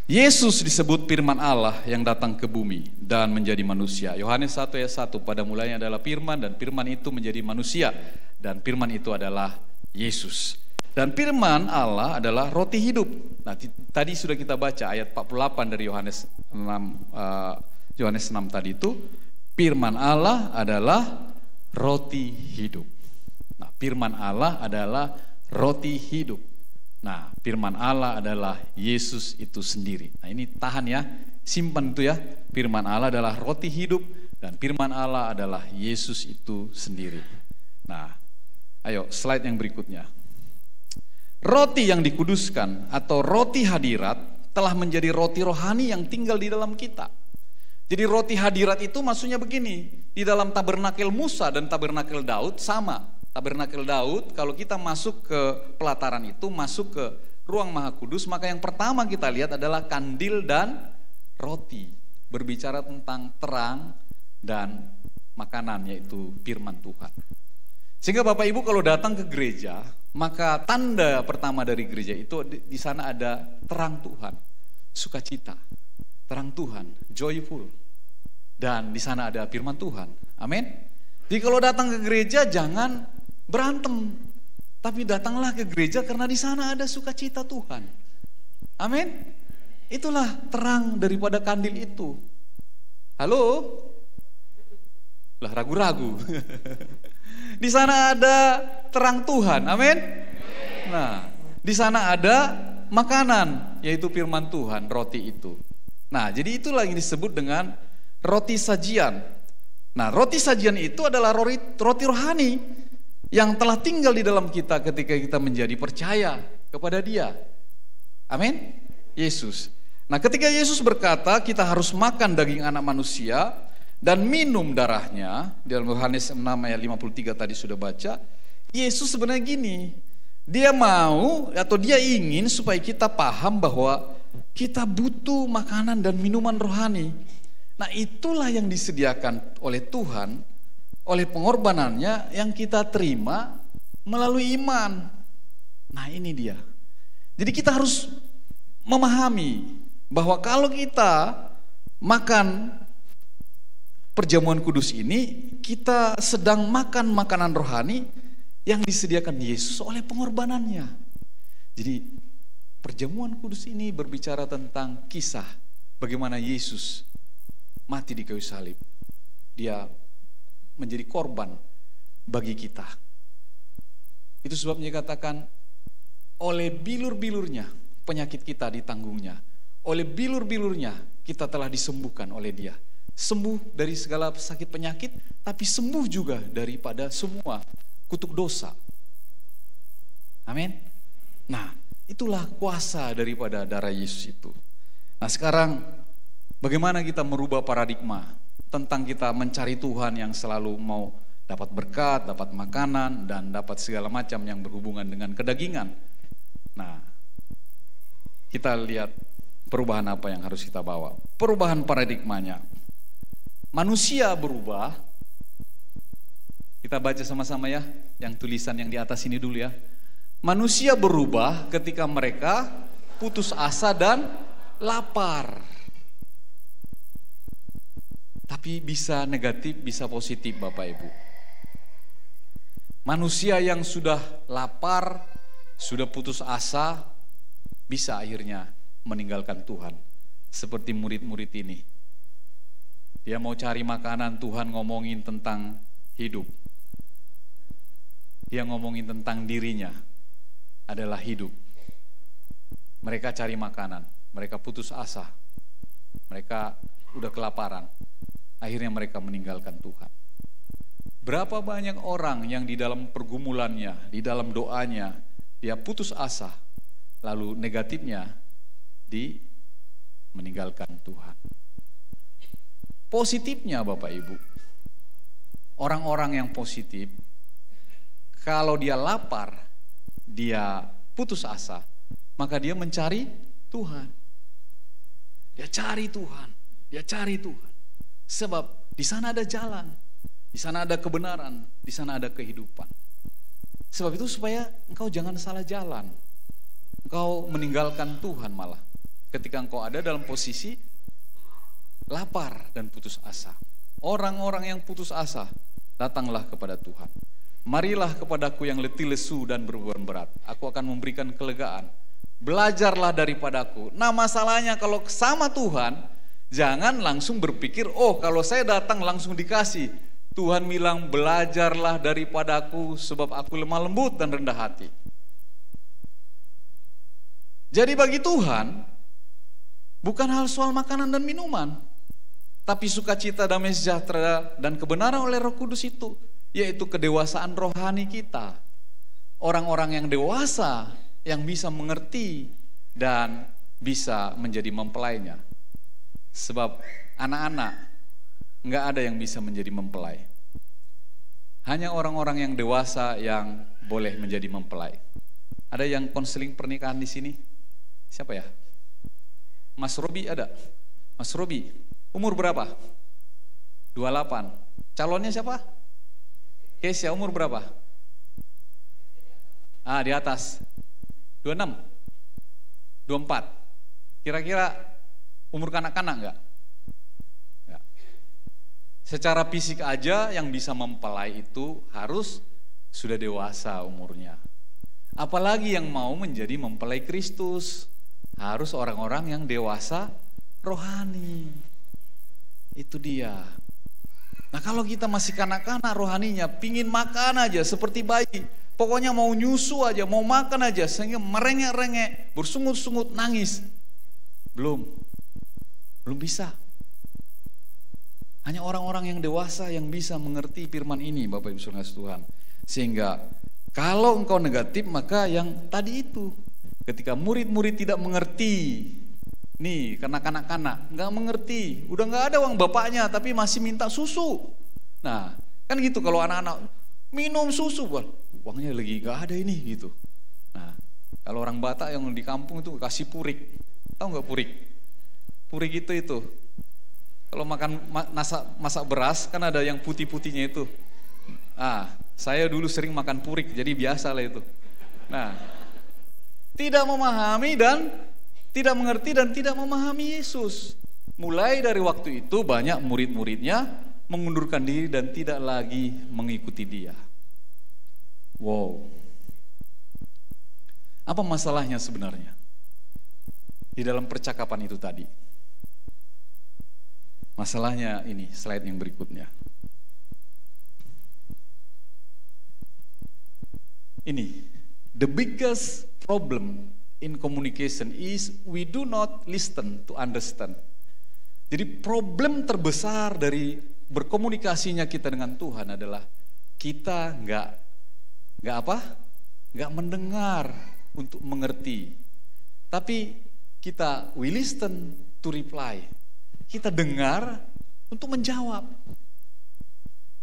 Yesus disebut firman Allah yang datang ke bumi dan menjadi manusia. Yohanes 1 ayat 1, pada mulanya adalah firman dan firman itu menjadi manusia dan firman itu adalah Yesus. Dan firman Allah adalah roti hidup. Nah, tadi sudah kita baca ayat 48 dari Yohanes 6 tadi itu, firman Allah adalah roti hidup. Nah, firman Allah adalah roti hidup. Nah, firman Allah adalah Yesus itu sendiri. Nah, ini tahan ya, simpan itu ya. Firman Allah adalah roti hidup dan firman Allah adalah Yesus itu sendiri. Nah, ayo slide yang berikutnya. Roti yang dikuduskan atau roti hadirat telah menjadi roti rohani yang tinggal di dalam kita. Jadi roti hadirat itu maksudnya begini, di dalam tabernakel Musa dan tabernakel Daud sama. Tabernakel Daud kalau kita masuk ke pelataran itu, masuk ke ruang Maha Kudus, maka yang pertama kita lihat adalah kandil dan roti. Berbicara tentang terang dan makanan, yaitu firman Tuhan. Sehingga Bapak Ibu kalau datang ke gereja, maka tanda pertama dari gereja itu di sana ada terang Tuhan, sukacita, terang Tuhan, joyful. Dan di sana ada firman Tuhan. Amin. Jadi kalau datang ke gereja jangan berantem, tapi datanglah ke gereja karena di sana ada sukacita Tuhan. Amin. Itulah terang daripada kandil itu. Halo? Lah ragu-ragu. Di sana ada terang Tuhan. Amin. Nah, di sana ada makanan, yaitu firman Tuhan, roti itu. Nah, jadi itulah yang disebut dengan roti sajian. Nah, roti sajian itu adalah roti rohani yang telah tinggal di dalam kita ketika kita menjadi percaya kepada Dia. Amin. Yesus. Nah, ketika Yesus berkata kita harus makan daging anak manusia dan minum darahnya, dalam Yohanes 6 ayat 53 tadi sudah baca, Yesus sebenarnya gini, Dia mau atau Dia ingin supaya kita paham bahwa kita butuh makanan dan minuman rohani. Nah, itulah yang disediakan oleh Tuhan, oleh pengorbanannya yang kita terima melalui iman. Nah, ini dia. Jadi kita harus memahami bahwa kalau kita makan perjamuan kudus ini, kita sedang makan makanan rohani yang disediakan Yesus oleh pengorbanannya. Jadi perjamuan kudus ini berbicara tentang kisah bagaimana Yesus mati di kayu salib. Dia menjadi korban bagi kita. Itu sebabnya dikatakan oleh bilur-bilurnya penyakit kita ditanggungnya. Oleh bilur-bilurnya kita telah disembuhkan oleh Dia. Sembuh dari segala sakit penyakit, tapi sembuh juga daripada semua kutuk dosa. Amin. Nah, itulah kuasa daripada darah Yesus itu. Nah, sekarang bagaimana kita merubah paradigma tentang kita mencari Tuhan yang selalu mau dapat berkat, dapat makanan, dan dapat segala macam yang berhubungan dengan kedagingan. Nah, kita lihat perubahan apa yang harus kita bawa. Perubahan paradigmanya. Manusia berubah. Kita baca sama-sama ya, yang tulisan yang di atas ini dulu ya. Manusia berubah ketika mereka putus asa dan lapar. Tapi bisa negatif, bisa positif Bapak Ibu. Manusia yang sudah lapar, sudah putus asa, bisa akhirnya meninggalkan Tuhan. Seperti murid-murid ini. Dia mau cari makanan, Tuhan ngomongin tentang hidup. Dia ngomongin tentang dirinya adalah hidup. Mereka cari makanan, mereka putus asa. Mereka udah kelaparan. Akhirnya mereka meninggalkan Tuhan. Berapa banyak orang yang di dalam pergumulannya, di dalam doanya, dia putus asa, lalu negatifnya meninggalkan Tuhan. Positifnya Bapak Ibu, orang-orang yang positif, kalau dia lapar, dia putus asa, maka dia mencari Tuhan. Dia cari Tuhan, dia cari Tuhan. Sebab di sana ada jalan, di sana ada kebenaran, di sana ada kehidupan. Sebab itu supaya engkau jangan salah jalan. Engkau meninggalkan Tuhan malah ketika engkau ada dalam posisi lapar dan putus asa. Orang-orang yang putus asa, datanglah kepada Tuhan. Marilah kepadaku yang letih lesu dan berbeban berat, aku akan memberikan kelegaan. Belajarlah daripadaku. Nah, masalahnya kalau sama Tuhan, jangan langsung berpikir, oh kalau saya datang langsung dikasih. Tuhan bilang, belajarlah daripadaku sebab aku lemah lembut dan rendah hati. Jadi bagi Tuhan, bukan hal soal makanan dan minuman, tapi sukacita, damai sejahtera, dan kebenaran oleh Roh Kudus itu, yaitu kedewasaan rohani kita. Orang-orang yang dewasa, yang bisa mengerti dan bisa menjadi mempelainya. Sebab anak-anak nggak ada yang bisa menjadi mempelai. Hanya orang-orang yang dewasa yang boleh menjadi mempelai. Ada yang konseling pernikahan di sini? Siapa ya? Mas Robi ada? Mas Robi, umur berapa? 28. Calonnya siapa? Kesia, umur berapa? Di atas 26, 24. Kira-kira umur kanak-kanak enggak? Enggak. Secara fisik aja yang bisa mempelai itu harus sudah dewasa umurnya. Apalagi yang mau menjadi mempelai Kristus, harus orang-orang yang dewasa rohani. Itu dia. Nah, kalau kita masih kanak-kanak rohaninya, pingin makan aja seperti bayi, pokoknya mau nyusu aja, mau makan aja, sehingga merengek-rengek, bersungut-sungut, nangis. Belum bisa. Hanya orang-orang yang dewasa yang bisa mengerti firman ini, Bapak Ibu Saudara Tuhan. Sehingga kalau engkau negatif, maka yang tadi itu, ketika murid-murid tidak mengerti, nih karena kanak-kanak nggak mengerti, udah nggak ada uang bapaknya tapi masih minta susu. Nah kan gitu, kalau anak-anak minum susu, wah uangnya lagi nggak ada ini gitu. Nah kalau orang Batak yang di kampung itu kasih purik, tahu nggak purik? Purik itu kalau makan masak beras kan ada yang putih-putihnya itu. Saya dulu sering makan purik, jadi biasa lah itu. Nah tidak memahami dan tidak mengerti dan tidak memahami Yesus. Mulai dari waktu itu banyak murid-muridnya mengundurkan diri dan tidak lagi mengikuti dia. Wow. Apa masalahnya sebenarnya di dalam percakapan itu tadi? Masalahnya ini, slide yang berikutnya. Ini, the biggest problem in communication is we do not listen to understand. Jadi problem terbesar dari berkomunikasinya kita dengan Tuhan adalah kita nggak mendengar untuk mengerti, tapi kita we listen to reply. Kita dengar untuk menjawab.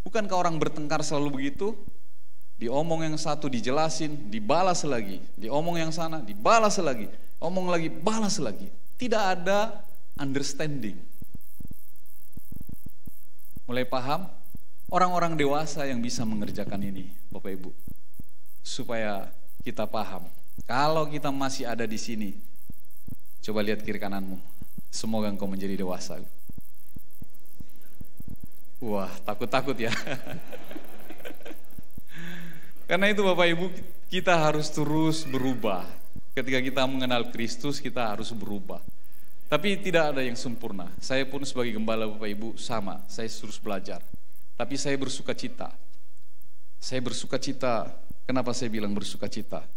Bukankah orang bertengkar selalu begitu? Diomong yang satu dijelasin, dibalas lagi. Diomong yang sana, dibalas lagi. Omong lagi, balas lagi. Tidak ada understanding. Mulai paham? Orang-orang dewasa yang bisa mengerjakan ini, Bapak Ibu. Supaya kita paham. Kalau kita masih ada di sini, coba lihat kiri kananmu. Semoga engkau menjadi dewasa. Wah, takut-takut ya. Karena itu Bapak Ibu, kita harus terus berubah. Ketika kita mengenal Kristus, kita harus berubah. Tapi tidak ada yang sempurna. Saya pun sebagai gembala Bapak Ibu sama, saya terus belajar. Tapi saya bersuka cita. Saya bersuka cita. Kenapa saya bilang bersuka cita?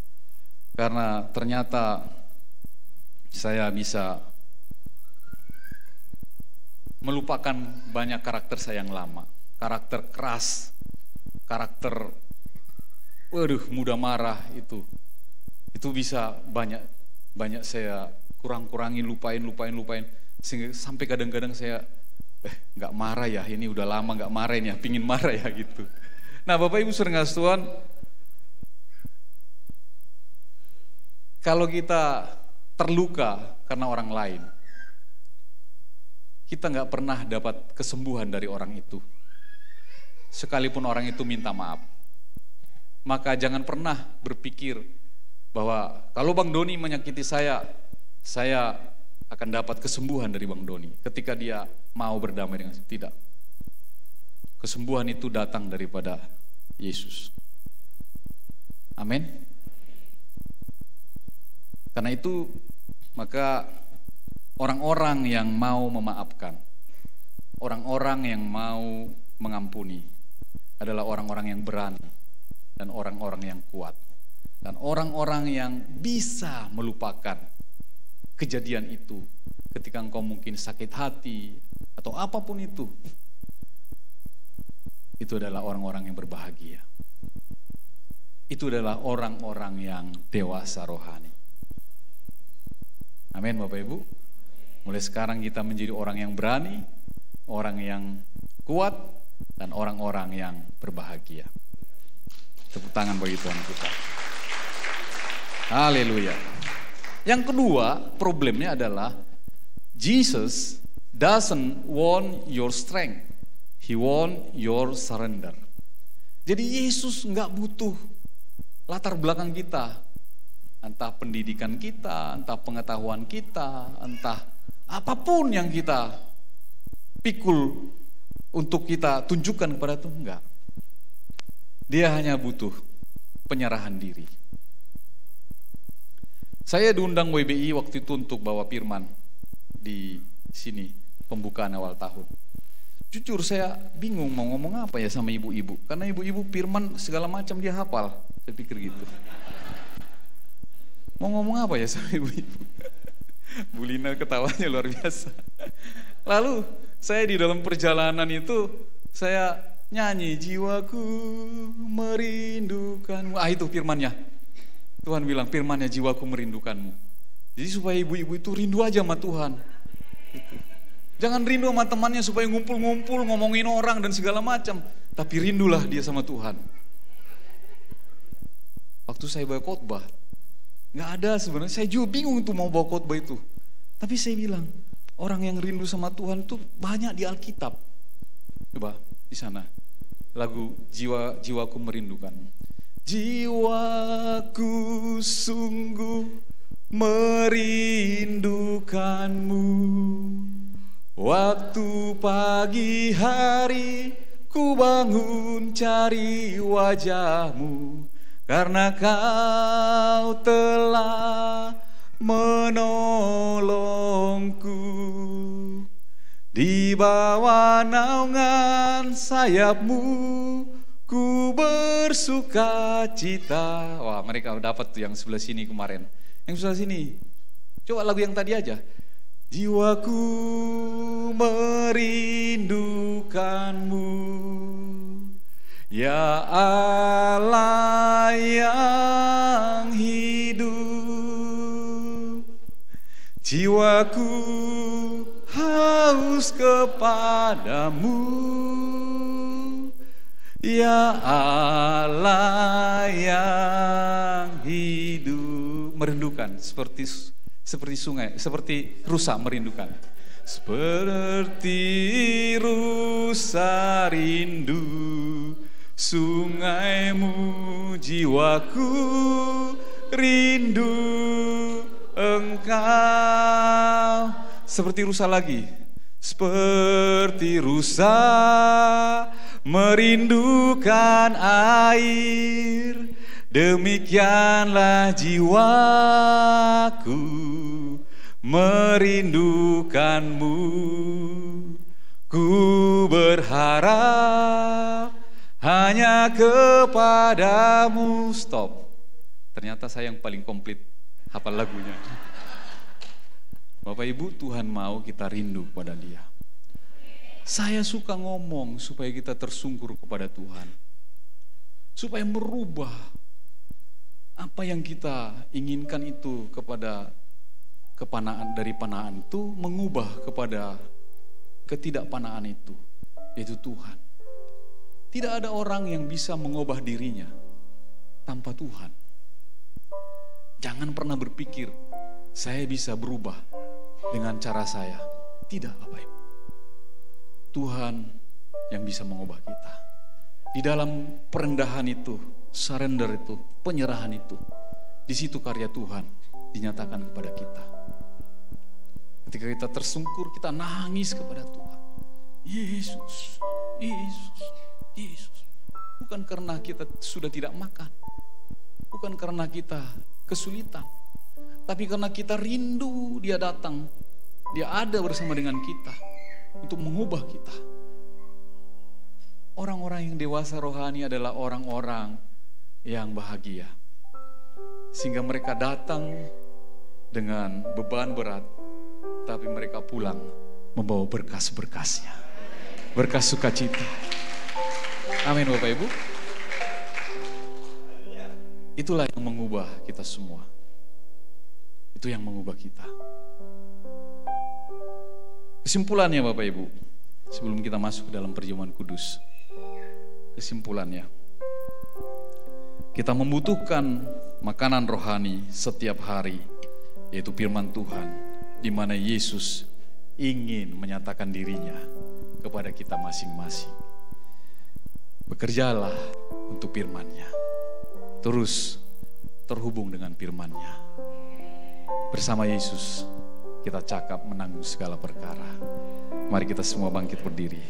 Karena ternyata saya bisa melupakan banyak karakter saya yang lama. Karakter keras, karakter mudah marah itu bisa banyak saya kurang-kurangin, lupain sehingga sampai kadang-kadang saya nggak marah ya, ini udah lama nggak marahin ya, pingin marah ya gitu. Nah Bapak Ibu saudara Tuhan, kalau kita terluka karena orang lain, kita nggak pernah dapat kesembuhan dari orang itu. Sekalipun orang itu minta maaf. Maka jangan pernah berpikir bahwa kalau Bang Doni menyakiti saya akan dapat kesembuhan dari Bang Doni ketika dia mau berdamai dengan saya. Tidak. Kesembuhan itu datang daripada Yesus. Amin. Karena itu maka orang-orang yang mau memaafkan, orang-orang yang mau mengampuni adalah orang-orang yang berani dan orang-orang yang kuat dan orang-orang yang bisa melupakan kejadian itu ketika engkau mungkin sakit hati atau apapun itu adalah orang-orang yang berbahagia. Itu adalah orang-orang yang dewasa rohani. Amin Bapak Ibu. Mulai sekarang kita menjadi orang yang berani, orang yang kuat, dan orang-orang yang berbahagia. Tepuk tangan bagi Tuhan kita. Haleluya. Yang kedua, problemnya adalah Jesus doesn't want your strength. He want your surrender. Jadi Yesus nggak butuh latar belakang kita. Entah pendidikan kita, entah pengetahuan kita, entah apapun yang kita pikul untuk kita tunjukkan kepada Tuhan, enggak. Dia hanya butuh penyerahan diri. Saya diundang WBI waktu itu untuk bawa firman di sini, pembukaan awal tahun. Jujur saya bingung mau ngomong apa ya sama ibu-ibu, karena ibu-ibu firman segala macam dia hafal. Saya pikir gitu. Mau ngomong apa ya sama ibu-ibu? Bu Lina ketawanya luar biasa. Lalu saya di dalam perjalanan itu saya nyanyi, jiwaku merindukanmu. Itu firmannya. Tuhan bilang firmannya, jiwaku merindukanmu. Jadi supaya ibu-ibu itu rindu aja sama Tuhan. Gitu. Jangan rindu sama temannya supaya ngumpul-ngumpul ngomongin orang dan segala macam, tapi rindulah dia sama Tuhan. Waktu saya bawa khotbah, nggak ada sebenarnya. Saya juga bingung tuh mau bawa khotbah itu. Tapi saya bilang, orang yang rindu sama Tuhan tuh banyak di Alkitab. Coba di sana. Lagu jiwaku merindukan. Jiwaku sungguh merindukanmu. Waktu pagi hari ku bangun cari wajahmu. Karena kau telah menolongku. Di bawah naungan sayapmu ku bersuka cita. Wah, mereka dapat tuh yang sebelah sini kemarin. Yang sebelah sini. Coba lagu yang tadi aja. Jiwaku merindukanmu. Ya Allah yang hidup, jiwaku haus kepadamu. Ya Allah yang hidup, merindukan seperti sungai, seperti rusa merindukan. Seperti rusa rindu sungaimu, jiwaku rindu engkau. Seperti rusa lagi, seperti rusa merindukan air, demikianlah jiwaku merindukanmu. Ku berharap hanya kepadamu. Stop. Ternyata saya yang paling komplit hafal lagunya. Bapak Ibu, Tuhan mau kita rindu kepada Dia. Saya suka ngomong supaya kita tersungkur kepada Tuhan, supaya merubah apa yang kita inginkan itu kepada kepanaan, dari panaan itu mengubah kepada ketidakpanaan itu, yaitu Tuhan. Tidak ada orang yang bisa mengubah dirinya tanpa Tuhan. Jangan pernah berpikir saya bisa berubah dengan cara saya. Tidak, Bapak Ibu. Tuhan yang bisa mengubah kita. Di dalam perendahan itu, surrender itu, penyerahan itu, di situ karya Tuhan dinyatakan kepada kita. Ketika kita tersungkur, kita nangis kepada Tuhan. Yesus, Yesus, Yesus. Bukan karena kita sudah tidak makan, bukan karena kita kesulitan, tapi karena kita rindu Dia datang, Dia ada bersama dengan kita untuk mengubah kita. Orang-orang yang dewasa rohani adalah orang-orang yang bahagia, sehingga mereka datang dengan beban berat, tapi mereka pulang membawa berkas-berkasnya, berkas sukacita. Amin Bapak Ibu. Itulah yang mengubah kita semua. Itu yang mengubah kita. Kesimpulannya Bapak Ibu, sebelum kita masuk ke dalam perjamuan kudus, kesimpulannya, kita membutuhkan makanan rohani setiap hari, yaitu firman Tuhan, di mana Yesus ingin menyatakan dirinya kepada kita masing-masing. Bekerjalah untuk firman-Nya, terus terhubung dengan firman-Nya. Bersama Yesus kita cakap menanggung segala perkara. Mari kita semua bangkit berdiri.